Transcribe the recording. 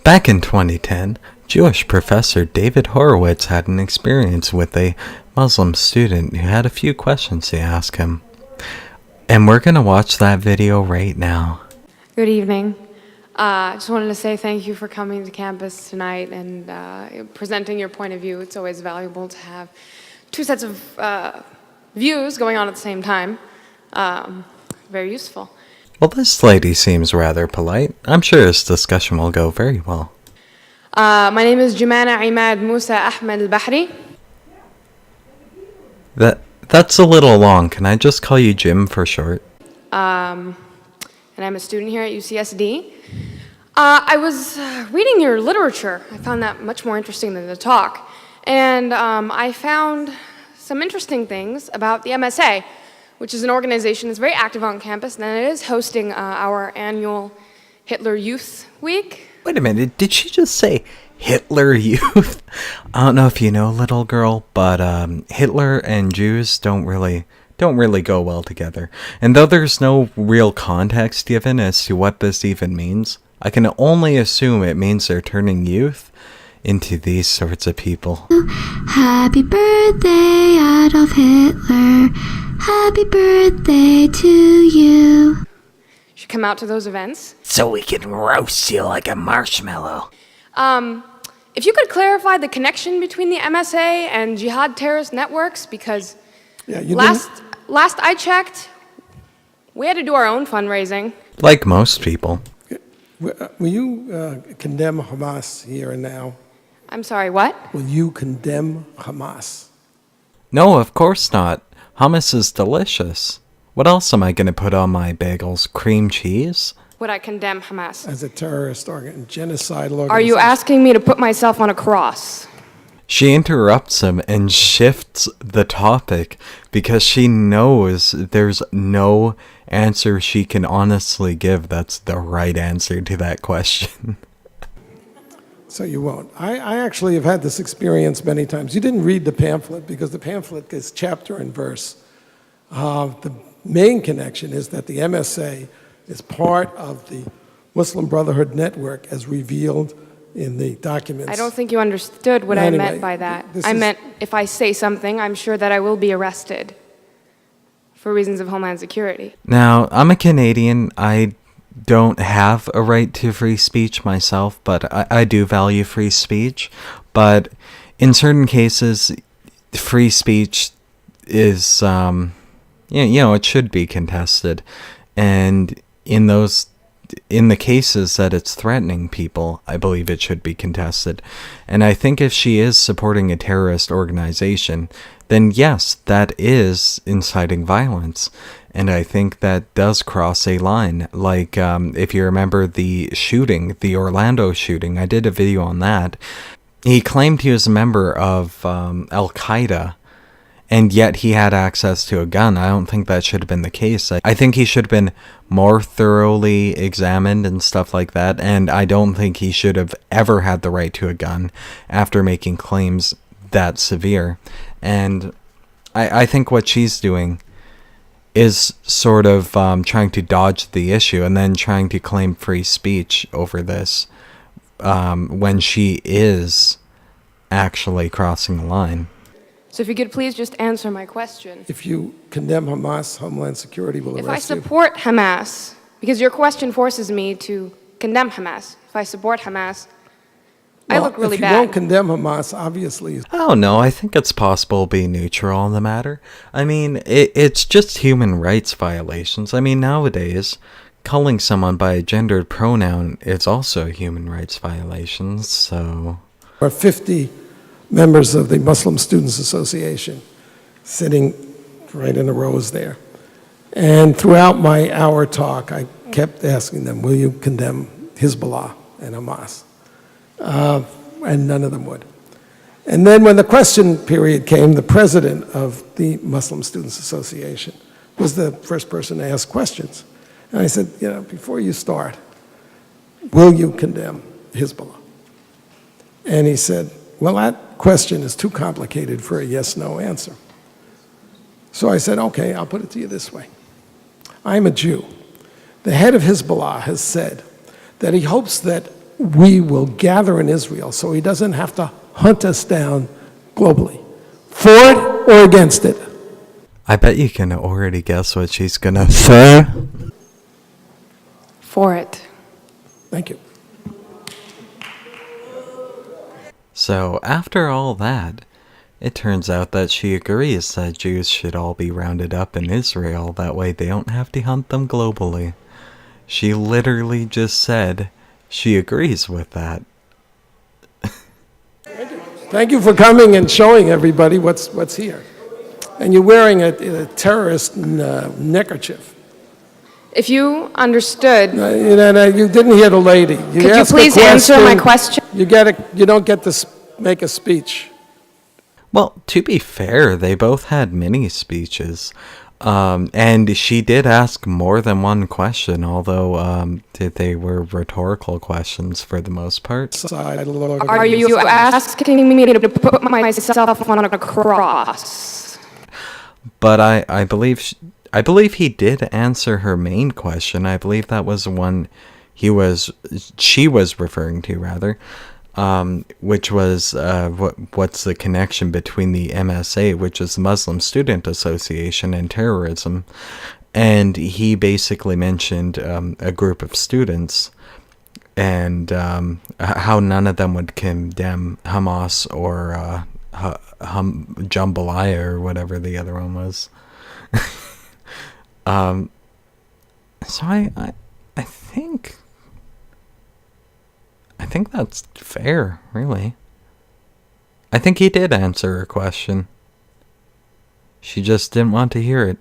Back in 2010, Jewish professor David Horowitz had an experience with a Muslim student who had a few questions to ask him. And we're going to watch that video right now. Good evening. I just wanted to say thank you for coming to campus tonight and presenting your point of view. It's always valuable to have two sets of views going on at the same time. Very useful. Well, this lady seems rather polite. I'm sure this discussion will go very well. My name is Jumana Imad Musa Ahmed al-Bahri. That's a little long. Can I just call you Jim for short? And I'm a student here at UCSD. I was reading your literature. I found that much more interesting than the talk. And I found some interesting things about the MSA, which is an organization that's very active on campus, and it is hosting our annual Hitler Youth Week. Wait a minute, did she just say Hitler Youth? I don't know if you know, little girl, but Hitler and Jews don't really go well together. And though there's no real context given as to what this even means, I can only assume it means they're turning youth into these sorts of people. Happy birthday, Adolf Hitler. Happy birthday to you. You should come out to those events. So we can roast you like a marshmallow. If you could clarify the connection between the MSA and jihad terrorist networks, because last I checked, we had to do our own fundraising. Like most people. Will you condemn Hamas here and now? I'm sorry, what? Will you condemn Hamas? No, of course not. Hummus is delicious. What else am I going to put on my bagels? Cream cheese? Would I condemn Hamas? As a terrorist genocidal organization? Are you asking me to put myself on a cross? She interrupts him and shifts the topic because she knows there's no answer she can honestly give that's the right answer to that question. So you won't. I actually have had this experience many times. You didn't read the pamphlet because the pamphlet is chapter and verse. The main connection is that the MSA is part of the Muslim Brotherhood Network as revealed in the documents. I don't think you understood what I meant by that. I meant if I say something, I'm sure that I will be arrested for reasons of Homeland Security. Now, I'm a Canadian. I don't have a right to free speech myself, but I do value free speech. But in certain cases, free speech is, it should be contested. And in the cases that it's threatening people, I believe it should be contested. And I think if she is supporting a terrorist organization, then yes, that is inciting violence. And I think that does cross a line. Like, if you remember the Orlando shooting, I did a video on that. He claimed he was a member of Al-Qaeda, and yet he had access to a gun. I don't think that should have been the case. I think he should have been more thoroughly examined and stuff like that, and I don't think he should have ever had the right to a gun after making claims that severe. And I think what she's doing is sort of trying to dodge the issue and then trying to claim free speech over this when she is actually crossing the line. So if you could please just answer my question. If you condemn Hamas, Homeland Security will arrest you. If I support Hamas, because your question forces me to condemn Hamas. If I support Hamas, I look really bad. If you don't condemn Hamas, obviously. Oh, no, I think it's possible to be neutral on the matter. I mean, it's just human rights violations. I mean, nowadays, calling someone by a gendered pronoun is also a human rights violation, so... There are 50 members of the Muslim Students Association sitting right in the rows there. And throughout my hour talk, I kept asking them, will you condemn Hezbollah and Hamas? And none of them would. And then when the question period came, the president of the Muslim Students Association was the first person to ask questions. And I said, before you start, will you condemn Hezbollah? And he said, well, that question is too complicated for a yes-no answer. So I said, okay, I'll put it to you this way. I'm a Jew. The head of Hezbollah has said that he hopes that we will gather in Israel so he doesn't have to hunt us down globally. For it or against it? I bet you can already guess what she's gonna say. For it. Thank you. So, after all that, it turns out that she agrees that Jews should all be rounded up in Israel, that way they don't have to hunt them globally. She literally just said she agrees with that. Thank you for coming and showing everybody what's here. And you're wearing a terrorist neckerchief. If you understood, You didn't hear the lady. could you please answer my question? You don't get to make a speech. Well, to be fair, they both had mini speeches. And she did ask more than one question, although they were rhetorical questions for the most part. Are you asking me to put myself on a cross? But I believe he did answer her main question. I believe that was the one she was referring to, rather, which was what's the connection between the MSA, which is the Muslim Student Association, and terrorism. And he basically mentioned a group of students and how none of them would condemn Hamas or Jambalaya or whatever the other one was. So I think that's fair, really. I think he did answer her question. She just didn't want to hear it.